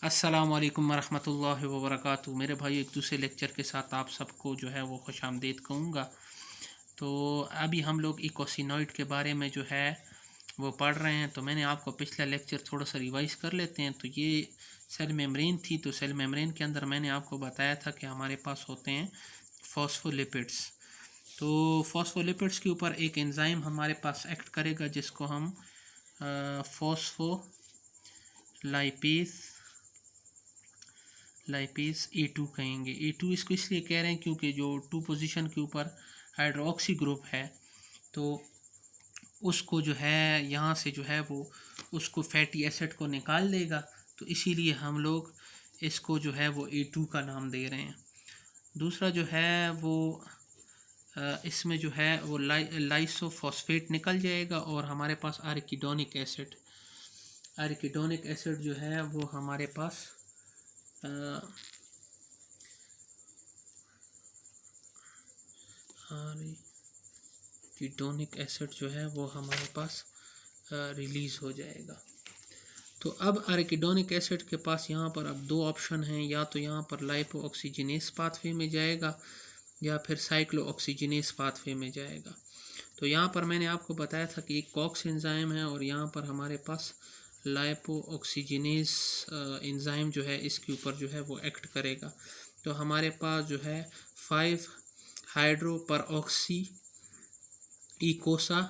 अस्सलामुअलैकुम वरहमतुल्लाहि वबरकातुहू। मेरे भाई एक दूसरे लेक्चर के साथ आप सबको जो है वो खुशामदीद कहूँगा। तो अभी हम लोग इकोसिनॉइड के बारे में जो है वो पढ़ रहे हैं। तो मैंने आपको पिछला लेक्चर थोड़ा सा रिवाइज़ कर लेते हैं। तो ये सेल मेम्ब्रेन थी। तो सेल मेम्ब्रेन के अंदर मैंने आपको बताया था कि हमारे पास होते हैं फॉस्फोलिपिड्स। तो फॉस्फोलिपिड्स के ऊपर एक एंजाइम हमारे पास एक्ट करेगा जिसको हम लाइपेज A2 कहेंगे। A2 इसको इसलिए कह रहे हैं क्योंकि जो 2 पोजीशन के ऊपर हाइड्रोक्सी ग्रुप है तो उसको जो है यहाँ से जो है वो उसको फैटी एसिड को निकाल देगा। तो इसीलिए हम लोग इसको जो है वो A2 का नाम दे रहे हैं। दूसरा जो है वो इसमें जो है वो लाइसोफॉस्फेट निकल जाएगा और हमारे पास आर्किडोनिक एसिड जो है वो हमारे पास कीटोनिक एसिड जो है वो हमारे पास रिलीज़ हो जाएगा। तो अब आर्किडोनिक एसिड के पास यहाँ पर अब दो ऑप्शन हैं, या तो यहाँ पर लाइपो ऑक्सीजनेस पाथवे में जाएगा या फिर साइक्लो ऑक्सीजनेस पाथवे में जाएगा। तो यहाँ पर मैंने आपको बताया था कि एक कॉक्स एंजाइम है और यहाँ पर हमारे पास लाइपो ऑक्सीजनेस एंजाइम जो है इसके ऊपर जो है वो एक्ट करेगा। तो हमारे पास जो है 5 हाइड्रो पर ऑक्सी इकोसा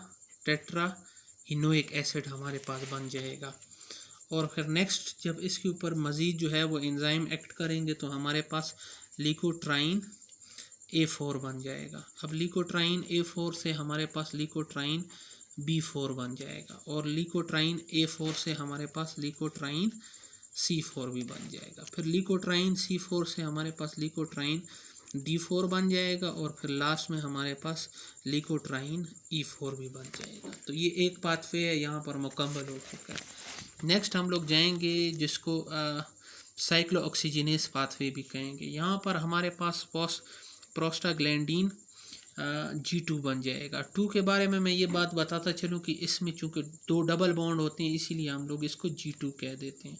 टेट्रा इनोइक एसिड हमारे पास बन जाएगा। और फिर नेक्स्ट जब इसके ऊपर मज़ीद जो है वो एंजाइम एक्ट करेंगे तो हमारे पास लिकोट्राइन A4 बन जाएगा। अब लिकोट्राइन A4 से हमारे पास लिकोट्राइन B4 बन जाएगा और लिकोट्राइन A4 से हमारे पास लिकोट्राइन C4 भी बन जाएगा। फिर लिकोट्राइन C4 से हमारे पास लिकोट्राइन D4 बन जाएगा और फिर लास्ट में हमारे पास लिकोट्राइन E4 भी बन जाएगा। तो ये एक पाथवे है यहाँ पर मुकम्मल हो चुका है। नेक्स्ट हम लोग जाएंगे जिसको साइक्लो ऑक्सीजनेस पाथवे भी कहेंगे। यहाँ पर हमारे पास प्रोस्टाग्लैंडीन G2 बन जाएगा। 2 के बारे में मैं ये बात बताता चलूँ कि इसमें चूँकि 2 डबल बॉन्ड होते हैं इसीलिए हम लोग इसको G2 कह देते हैं।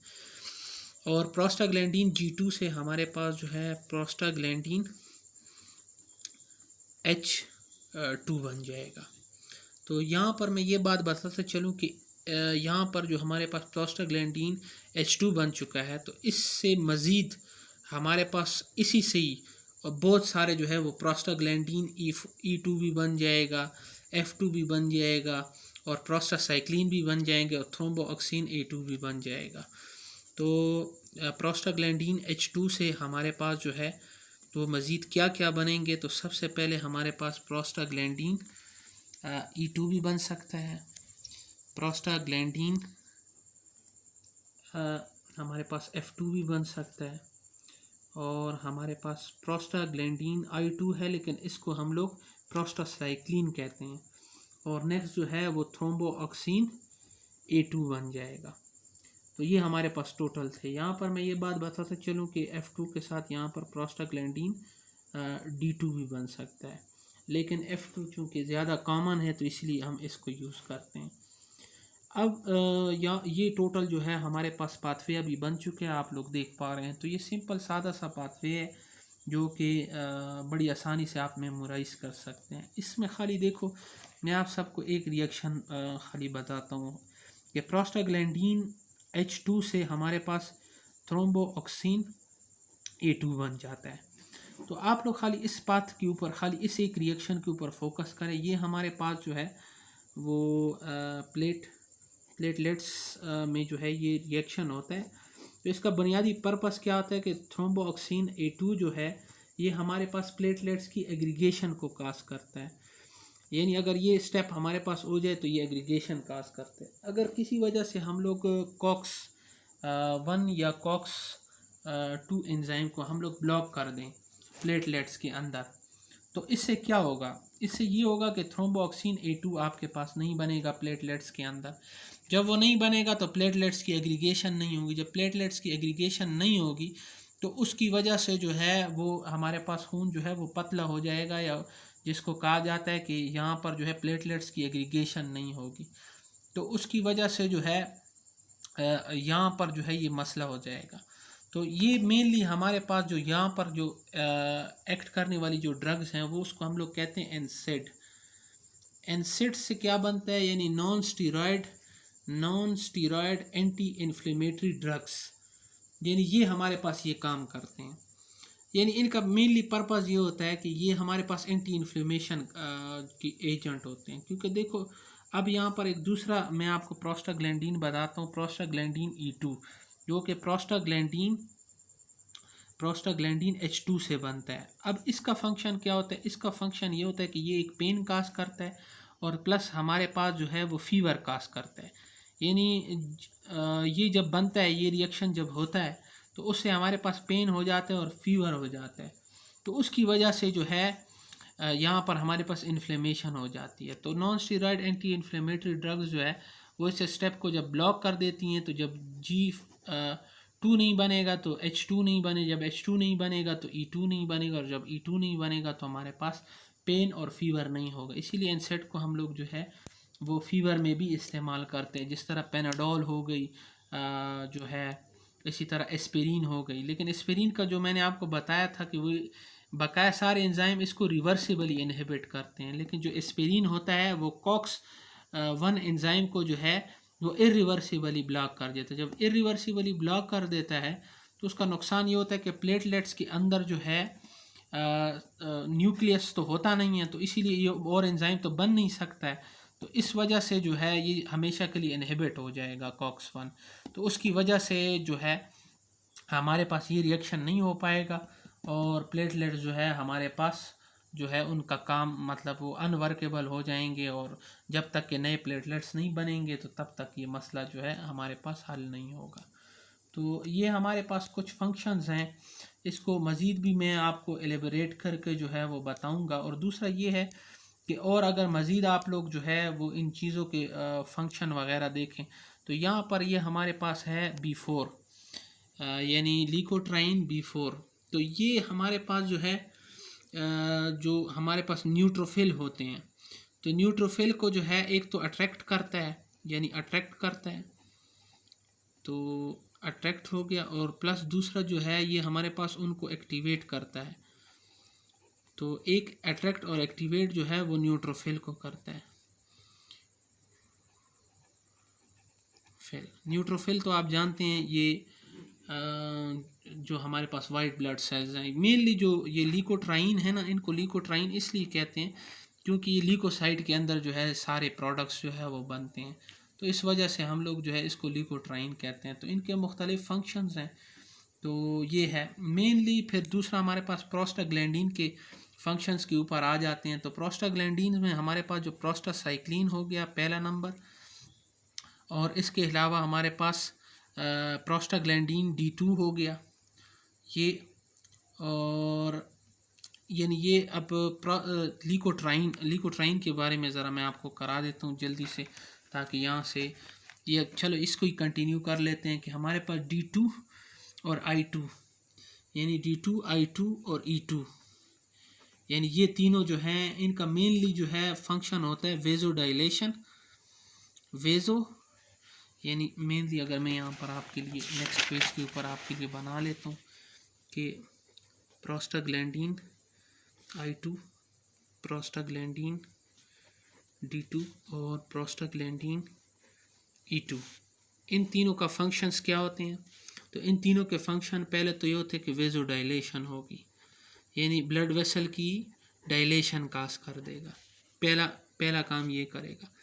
और प्रोस्टाग्लैंडीन G2 से हमारे पास जो है प्रोस्टाग्लैंडीन H2 बन जाएगा। तो यहाँ पर मैं ये बात बताता चलूँ कि यहाँ पर जो हमारे पास प्रोस्टाग्लैंडीन H2 बन चुका है तो इससे मज़ीद हमारे पास इसी से ही और बहुत सारे जो है वो प्रोस्टाग्लैंडीन E2 भी बन जाएगा, F2 भी बन जाएगा और प्रोस्टासाइक्लिन भी बन जाएंगे और थ्रोम्बोऑक्सिन A2 भी बन जाएगा। तो प्रोस्टाग्लैंडीन H2 से हमारे पास जो है तो मज़ीद क्या क्या बनेंगे। तो सबसे पहले हमारे पास प्रोस्टाग्लैंडीन E2 भी बन सकता है, प्रोस्टाग्लैंडीन हमारे पास F2 भी बन सकता है और हमारे पास प्रोस्टाग्लैंडीन I2 है लेकिन इसको हम लोग प्रोस्टासाइक्लिन कहते हैं। और नेक्स्ट जो है वो थ्रोम्बोऑक्सिन A2 बन जाएगा। तो ये हमारे पास टोटल थे। यहाँ पर मैं ये बात बताता चलूँ कि F2 के साथ यहाँ पर प्रोस्टाग्लैंडीन D2 भी बन सकता है, लेकिन F2 चूँकि ज़्यादा कॉमन है तो इसलिए हम इसको यूज़ करते हैं। अब ये टोटल जो है हमारे पास पाथवे अभी बन चुके हैं, आप लोग देख पा रहे हैं। तो ये सिंपल सादा सा पाथवे है जो कि बड़ी आसानी से आप मेमोराइज़ कर सकते हैं। इसमें खाली देखो मैं आप सबको एक रिएक्शन खाली बताता हूँ कि प्रोस्टाग्लैंडीन H2 से हमारे पास थ्रोम्बोऑक्सिन A2 बन जाता है। तो आप लोग खाली इस पाथ के ऊपर खाली इस एक रिएक्शन के ऊपर फोकस करें। ये हमारे पास जो है वो प्लेटलेट्स में जो है ये रिएक्शन होता है। तो इसका बुनियादी पर्पस क्या होता है कि थ्रोम्बोऑक्सिन A2 जो है ये हमारे पास प्लेटलेट्स की एग्रीगेशन को काज करता है। यानी अगर ये स्टेप हमारे पास हो जाए तो ये एग्रीगेशन काज करते हैं। अगर किसी वजह से हम लोग कॉक्स 1 या कॉक्स 2 एंजाइम को हम लोग ब्लॉक कर दें प्लेटलेट्स के अंदर तो इससे क्या होगा, इससे ये होगा कि थ्रोम्बोऑक्सिन A2 आपके पास नहीं बनेगा प्लेटलेट्स के अंदर। जब वो नहीं बनेगा तो प्लेटलेट्स की एग्रीगेशन नहीं होगी। जब प्लेटलेट्स की एग्रीगेशन नहीं होगी तो उसकी वजह से जो है वो हमारे पास खून जो है वो पतला हो जाएगा, या जिसको कहा जाता है कि यहाँ पर जो है प्लेटलेट्स की एग्रीगेशन नहीं होगी। तो उसकी वजह से जो है यहाँ पर जो है ये मसला हो जाएगा। तो ये मेनली हमारे पास जो यहाँ पर जो एक्ट करने वाली जो ड्रग्स हैं वो उसको हम लोग कहते हैं एनसेड। एनसेड से क्या बनता है, यानी non steroid anti inflammatory drugs, यानी ये हमारे पास ये काम करते हैं। यानी इनका मेनली पर्पज़ ये होता है कि ये हमारे पास एंटी इन्फ्लेमेशन की एजेंट होते हैं। क्योंकि देखो अब यहाँ पर एक दूसरा मैं आपको प्रोस्टाग्लैंडीन बताता हूँ, प्रोस्टाग्लैंडीन E2, जो कि प्रोस्टाग्लैंडीन H2 से बनता है। अब इसका फंक्शन क्या होता है, इसका फंक्शन ये होता है कि ये एक पेन काज करता है और प्लस हमारे पास जो है वो फीवर काज करता है। यानी ये जब बनता है, ये रिएक्शन जब होता है तो उससे हमारे पास पेन हो जाता है और फीवर हो जाता है। तो उसकी वजह से जो है यहाँ पर हमारे पास इन्फ्लेमेशन हो जाती है। तो non steroid anti inflammatory drugs जो है वो इस स्टेप को जब ब्लॉक कर देती हैं, तो जब G2 नहीं बनेगा तो H2 नहीं बने, जब H2 नहीं बनेगा तो E2 नहीं बनेगा, और जब E2 नहीं बनेगा तो हमारे पास पेन और फीवर नहीं होगा। इसीलिए एनसेड को हम लोग जो है वो फीवर में भी इस्तेमाल करते हैं, जिस तरह पेनाडोल हो गई जो है, इसी तरह एस्पिरिन हो गई। लेकिन एस्पिरिन का जो मैंने आपको बताया था कि वो बकाया सारे एंजाइम इसको रिवर्सिबली इनहिबिट करते हैं, लेकिन जो एस्पिरिन होता है वो COX-1 एंजाइम को जो है वो इरिवर्सिबली ब्लॉक कर देता है। जब इरिवर्सिबली ब्लॉक कर देता है तो उसका नुकसान ये होता है कि प्लेटलेट्स के अंदर जो है न्यूक्लियस तो होता नहीं है, तो इसीलिए ये और एंजाइम तो बन नहीं सकता है। तो इस वजह से जो है ये हमेशा के लिए इनहिबिट हो जाएगा COX-1। तो उसकी वजह से जो है हमारे पास ये रिएक्शन नहीं हो पाएगा और प्लेटलेट्स जो है हमारे पास जो है उनका काम मतलब वो अनवर्केबल हो जाएंगे, और जब तक के नए प्लेटलेट्स नहीं बनेंगे तो तब तक ये मसला जो है हमारे पास हल नहीं होगा। तो ये हमारे पास कुछ फंक्शंस हैं, इसको मज़ीद भी मैं आपको एलेबोरेट करके जो है वो बताऊंगा। और दूसरा ये है कि और अगर मज़ीद आप लोग जो है वो इन चीज़ों के फंक्शन वगैरह देखें तो यहाँ पर ये हमारे पास है B4, यानी लीकोट्राइन B4। तो ये हमारे पास जो है जो हमारे पास न्यूट्रोफिल होते हैं, तो न्यूट्रोफिल को जो है एक तो अट्रैक्ट करता है, यानी अट्रैक्ट करता है, तो अट्रैक्ट हो गया, और प्लस दूसरा जो है ये हमारे पास उनको एक्टिवेट करता है। तो एक अट्रैक्ट और एक्टिवेट जो है वो न्यूट्रोफिल को करता है। फिर न्यूट्रोफिल तो आप जानते हैं ये जो हमारे पास वाइट ब्लड सेल्स हैं, मेनली जो ये लीकोट्राइन है ना, इनको लीकोट्राइन इसलिए कहते हैं क्योंकि ये लीकोसाइट के अंदर जो है सारे प्रोडक्ट्स जो है वो बनते हैं, तो इस वजह से हम लोग जो है इसको लीकोट्राइन कहते हैं। तो इनके मुख्तलिफ फंक्शंस हैं, तो ये है मेनली। फिर दूसरा हमारे पास प्रोस्टाग्लैंडीन के फंक्शंस के ऊपर आ जाते हैं। तो प्रोस्टाग्लैंडीन में हमारे पास जो प्रोस्टासाइक्लिन हो गया पहला नंबर, और इसके अलावा हमारे पास प्रोस्टाग्लैंडीन D2 हो गया ये, और यानी ये अब लीकोट्राइन के बारे में ज़रा मैं आपको करा देता हूँ जल्दी से, ताकि यहाँ से ये चलो इसको ही कंटिन्यू कर लेते हैं कि हमारे पास D2 और I2, यानी D2 I2 और E2, यानी ये तीनों जो हैं इनका मेनली जो है फंक्शन होता है वेजोडाइलेशन। यानी मेनली अगर मैं यहाँ पर आपके लिए नेक्स्ट पेज के ऊपर आपके लिए बना लेता हूँ कि प्रोस्टाग्लैंडीन I2, प्रोस्टाग्लैंडीन D2 और प्रोस्टाग्लैंडीन E2, इन तीनों का फंक्शंस क्या होते हैं। तो इन तीनों के फंक्शन पहले तो ये होते हैं कि वेजोडाइलेशन होगी, यानी ब्लड वेसल की डायलेशन काज कर देगा, पहला काम ये करेगा।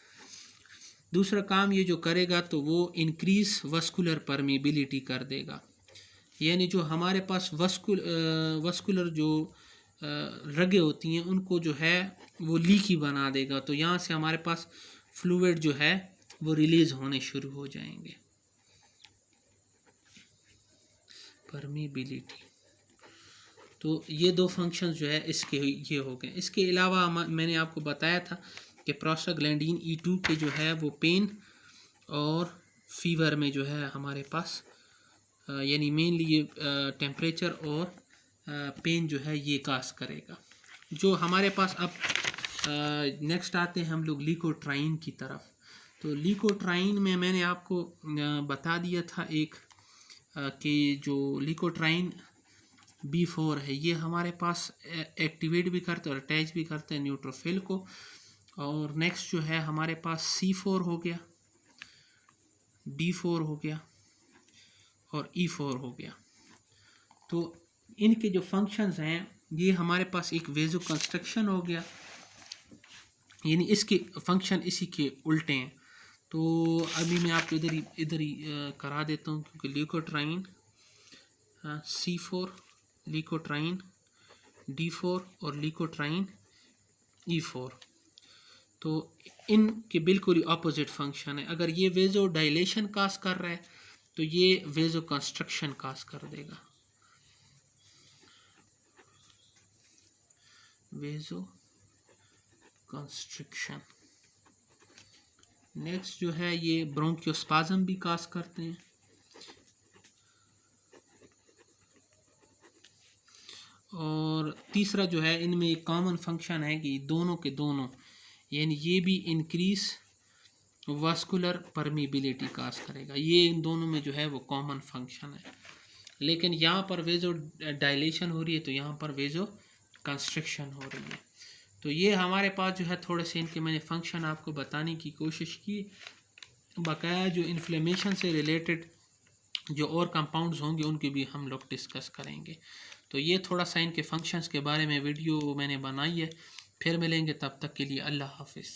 दूसरा काम ये जो करेगा तो वो इंक्रीज वस्कुलर परमिबिलिटी कर देगा, यानी जो हमारे पास वस्कुलर जो रगे होती हैं उनको जो है वो लीकी बना देगा, तो यहाँ से हमारे पास फ्लूइड जो है वो रिलीज होने शुरू हो जाएंगे, परमिबिलिटी। तो ये दो फंक्शंस जो है इसके ये हो गए। इसके अलावा मैंने आपको बताया था कि प्रोस्टाग्लैंडीन E2 के जो है वो पेन और फीवर में जो है हमारे पास यानी मेनली ये टेम्परेचर और पेन जो है ये काज करेगा। जो हमारे पास अब नेक्स्ट आते हैं हम लोग लीकोट्राइन की तरफ। तो लीकोट्राइन में मैंने आपको बता दिया था एक कि जो लिकोट्राइन B4 है ये हमारे पास एक्टिवेट भी करते हैं और अटैच भी करते हैं न्यूट्रोफिल को। और नेक्स्ट जो है हमारे पास C4 हो गया, D4 हो गया और E4 हो गया। तो इनके जो फंक्शंस हैं ये हमारे पास एक वेजो कंस्ट्रक्शन हो गया, यानी इसके फंक्शन इसी के उल्टे हैं। तो अभी मैं आपको इधर ही करा देता हूँ, क्योंकि लिकोट्राइन C4, लिकोट्राइन D4 और लिकोट्राइन E4, तो इनके बिल्कुल ही ऑपोजिट फंक्शन है। अगर ये वेजो डायलेशन काज कर रहा है तो ये वेजो कंस्ट्रक्शन काज कर देगा, वेजो कंस्ट्रक्शन। नेक्स्ट जो है ये ब्रोंकियोस्पाज्म भी काज करते हैं। और तीसरा जो है इनमें एक कॉमन फंक्शन है कि दोनों के दोनों, यानी ये भी इंक्रीज वास्कुलर परमिबिलिटी काज करेगा। ये इन दोनों में जो है वो कॉमन फंक्शन है। लेकिन यहाँ पर वेजो डायलेशन हो रही है तो यहाँ पर वेजो कंस्ट्रक्शन हो रही है। तो ये हमारे पास जो है थोड़े से इनके मैंने फंक्शन आपको बताने की कोशिश की। बकाया जो इन्फ्लेमेशन से रिलेटेड जो और कंपाउंड्स होंगे उनके भी हम लोग डिस्कस करेंगे। तो ये थोड़ा सा इनके फंक्शंस के बारे में वीडियो मैंने बनाई है। फिर मिलेंगे, तब तक के लिए अल्लाह हाफिज़।